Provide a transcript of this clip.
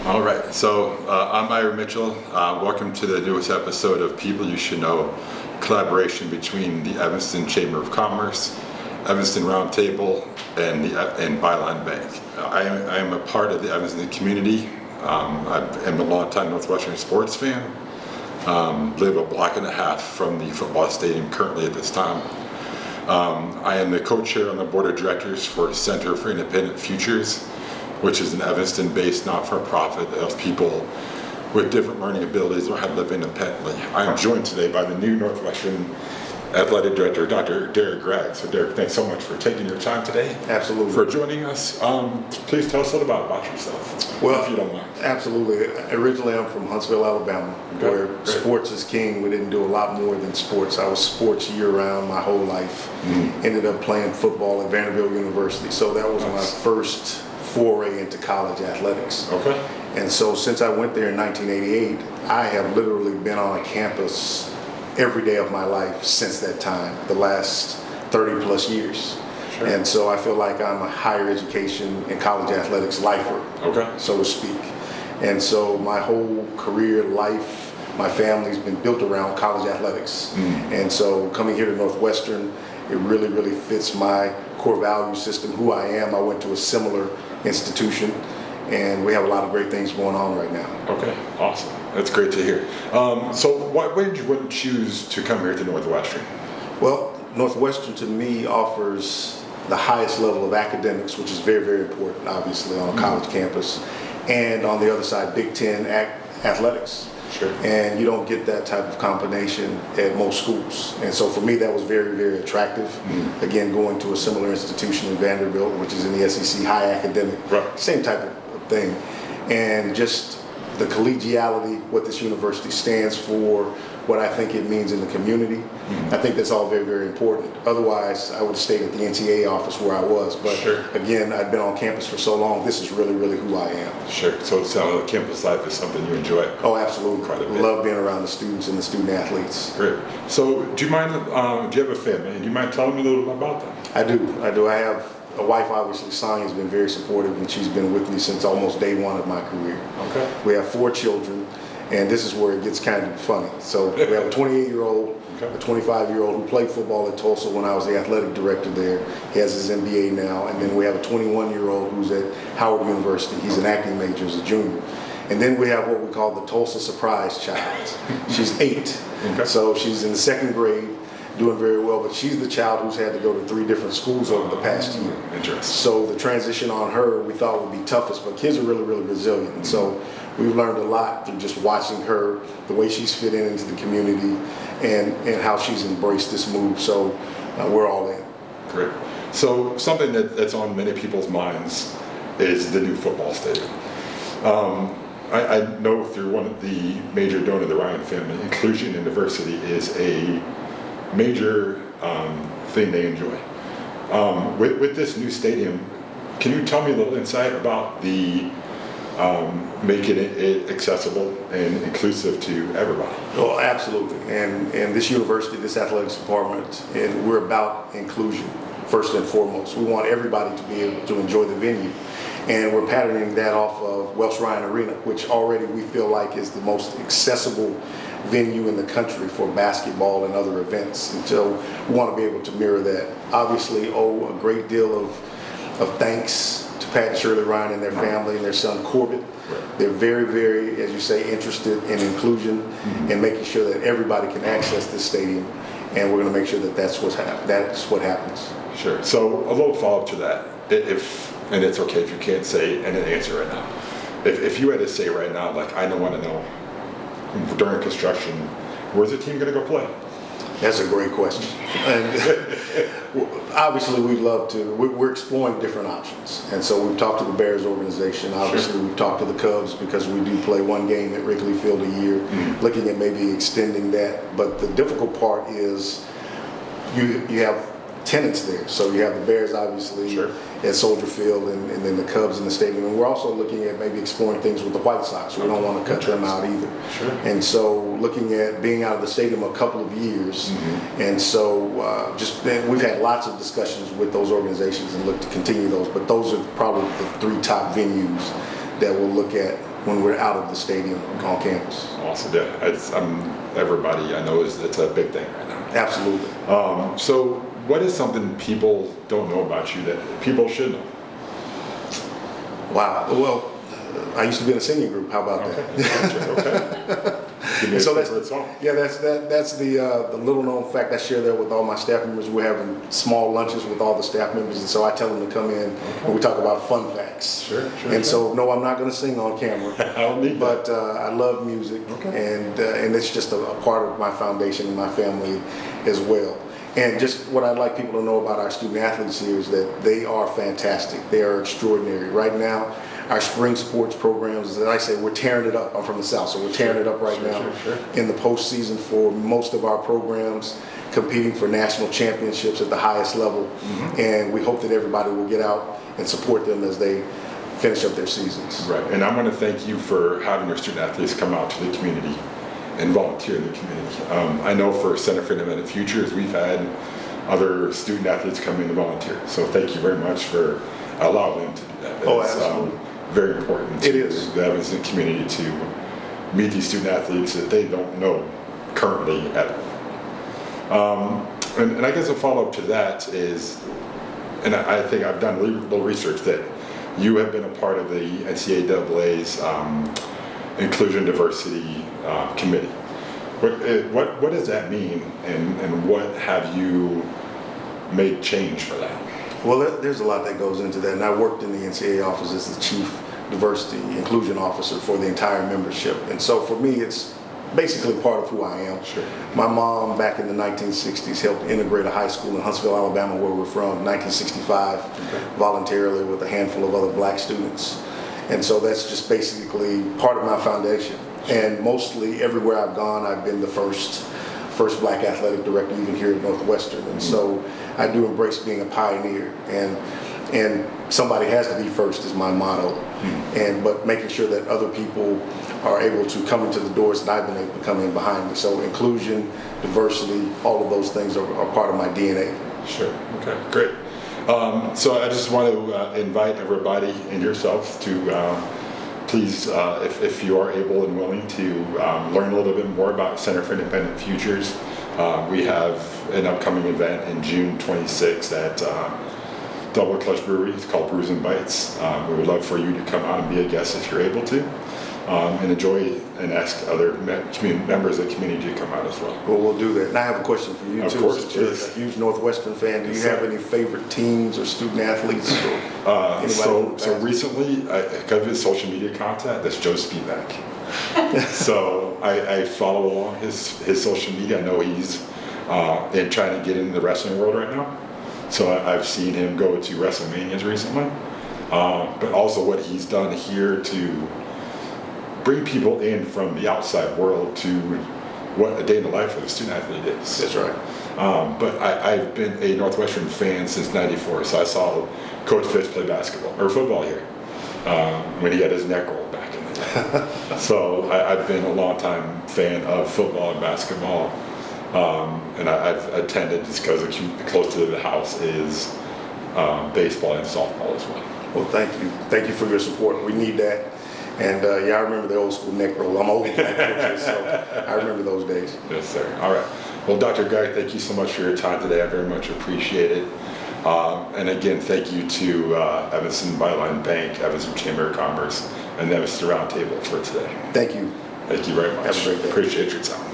All right, so I'm Ira Mitchell. Welcome to the newest episode of People You Should Know, collaboration between the Evanston Chamber of Commerce, Evanston Roundtable, and Byline Bank. I am a part of the Evanston community. I am a longtime Northwestern sports fan. Live a block and a half from the football stadium currently at this time. I am the co-chair on the board of directors for Center for Independent Futures, which is an Evanston-based not-for-profit that helps people with different learning abilities learn how to live independently. I am joined today by the new Northwestern Athletic Director, Dr. Derrick Gragg. So Derrick, thanks so much for taking your time today. Absolutely. For joining us. Please tell us a little about yourself, well, if you don't mind. Absolutely. Originally, I'm from Huntsville, Alabama, where sports is king. We didn't do a lot more than sports. I was sports year-round my whole life. Ended up playing football at Vanderbilt University. So that was my first foray into college athletics. Okay. And so since I went there in 1988, I have literally been on a campus every day of my life since that time, the last 30 plus years. Sure. And so I feel like I'm a higher education and college athletics lifer, so to speak. And so my whole career, life, my family's been built around college athletics. And so coming here to Northwestern, it really, really fits my core value system, who I am. I went to a similar institution, and we have a lot of great things going on right now. Okay, awesome. That's great to hear. So why did you choose to come here to Northwestern? Well, Northwestern to me offers the highest level of academics, which is very, very important, obviously, on a college campus. And on the other side, Big Ten athletics. Sure. And you don't get that type of combination at most schools. And so for me, that was very, very attractive. Again, going to a similar institution in Vanderbilt, which is in the SEC, high academic, same type of thing. And just the collegiality, what this university stands for, what I think it means in the community. I think that's all very, very important. Otherwise, I would have stayed at the NCAA office where I was. But again, I've been on campus for so long, this is really, really who I am. Sure. So it sounds like campus life is something you enjoy. Oh, absolutely. Quite a bit. Love being around the students and the student athletes. Great. So do you mind, do you have a family? Do you mind telling me a little bit about them? I do. I have a wife, obviously. Sonia has been very supportive, and she's been with me since almost day one of my career. Okay. We have 4 children, and this is where it gets kind of funny. So we have a 28-year-old, a 25-year-old who played football at Tulsa when I was the athletic director there. He has his MBA now. And then we have a 21-year-old who's at Howard University. He's an acting major as a junior. And then we have what we call the Tulsa surprise child. She's 8. So she's in the 2nd grade, doing very well, but she's the child who's had to go to 3 different schools over the past year. Interesting. So the transition on her we thought would be toughest, but kids are really, really resilient. And so we've learned a lot through just watching her, the way she's fit into the community, and how she's embraced this move. So we're all in. Great. So something that's on many people's minds is the new football stadium. I know through one of the major donor, the Ryan family, inclusion and diversity is a major thing they enjoy. With this new stadium, can you tell me a little insight about the making it accessible and inclusive to everybody? Oh, absolutely. And this university, this athletics department, and we're about inclusion first and foremost. We want everybody to be able to enjoy the venue. And we're patterning that off of Welsh Ryan Arena, which already we feel like is the most accessible venue in the country for basketball and other events. And so we want to be able to mirror that. Obviously, owe a great deal of thanks to Pat and Shirley Ryan and their family and their son Corbett. They're very, very, as you say, interested in inclusion and making sure that everybody can access this stadium. And we're going to make sure that that's what happens. Sure. So a little follow-up to that. And it's okay if you can't say an answer right now. If you had to say right now, like, I don't want to know, during construction, where's the team going to go play? That's a great question. And obviously, we'd love to. We're exploring different options. And so we've talked to the Bears organization. Obviously, we've talked to the Cubs because we do play 1 game at Wrigley Field a year, looking at maybe extending that. But the difficult part is you have tenants there. So you have the Bears, obviously, at Soldier Field, and then the Cubs in the stadium. And we're also looking at maybe exploring things with the White Sox. We don't want to cut them out either. And so looking at being out of the stadium a couple of years. And so we've had lots of discussions with those organizations and look to continue those. But those are probably the 3 top venues that we'll look at when we're out of the stadium on campus. Awesome. Yeah, everybody I know it's a big thing right now. Absolutely. So what is something people don't know about you that people should know? Wow. Well, I used to be in a singing group. How about that? Okay. Give me a So favorite song. that's the little known fact I share there with all my staff members. We're having small lunches with all the staff members, and so I tell them to come in and we talk about fun facts. Sure. And so no, I'm not going to sing on camera. I don't need that. But I love music, and it's just a part of my foundation and my family as well. And just what I'd like people to know about our student athletes here is that they are fantastic. They are extraordinary. Right now, our spring sports programs, as I say, we're tearing it up. I'm from the South, so we're tearing it up right now in the postseason for most of our programs, competing for national championships at the highest level. And we hope that everybody will get out and support them as they finish up their seasons. Right, and I want to thank you for having your student athletes come out to the community and volunteer in the community. I know for Center for Independent Futures, we've had other student athletes come in to volunteer. So thank you very much for allowing them to do that. Oh, it's absolutely. Very important It to is. the Evanston community to meet these student athletes that they don't know currently at all. And I guess a follow-up to that is, and I think I've done a little research that you have been a part of the NCAA's Inclusion Diversity Committee. What does that mean, and what have you made change for that? Well, there's a lot that goes into that, and I worked in the NCAA office as the Chief Diversity Inclusion Officer for the entire membership. And so for me, it's basically part of who I am. Sure. My mom, back in the 1960s, helped integrate a high school in Huntsville, Alabama, where we're from, 1965, voluntarily with a handful of other black students. And so that's just basically part of my foundation. And mostly everywhere I've gone, I've been the first black athletic director, even here at Northwestern. And so I do embrace being a pioneer, and somebody has to be first is my motto. But making sure that other people are able to come into the doors that I've been able to come in behind me. So inclusion, diversity, all of those things are part of my DNA. Sure. Okay. Great. So I just want to invite everybody and yourself to please, if you are able and willing to learn a little bit more about Center for Independent Futures, we have an upcoming event in June 26th at Double Clutch Brewery. It's called Brews and Bites. We would love for you to come out and be a guest if you're able to, and enjoy and ask other members of the community to come out as well. Well, we'll do that. And I have a question for you, Of too. course, Since you're please. a huge Northwestern fan, do you have any favorite teams or student athletes? Or anybody So from the past? recently, because of his social media content, that's Joe Spivak. So I follow along his social media. I know he's trying to get in the wrestling world right now. So I've seen him go to WrestleManias recently, but also what he's done here to bring people in from the outside world to what a day in the life of a student athlete is. That's right. But I've been a Northwestern fan since '94, so I saw Coach Fitz play basketball or football here when he had his neck rolled back in the day. So I've been a long time fan of football and basketball, and I've attended just because close to the house is baseball and softball as well. Well, thank you. Thank you for your support. We need that. And I remember the old school neck roll. I'm old black coaches, so I remember those days. Yes, sir. All right. Well, Dr. Gragg, thank you so much for your time today. I very much appreciate it. And again, thank you to Evanston Byline Bank, Evanston Chamber of Commerce, and the Evanston Roundtable for today. Thank you. Thank you very much. Have a great day. Appreciate your time.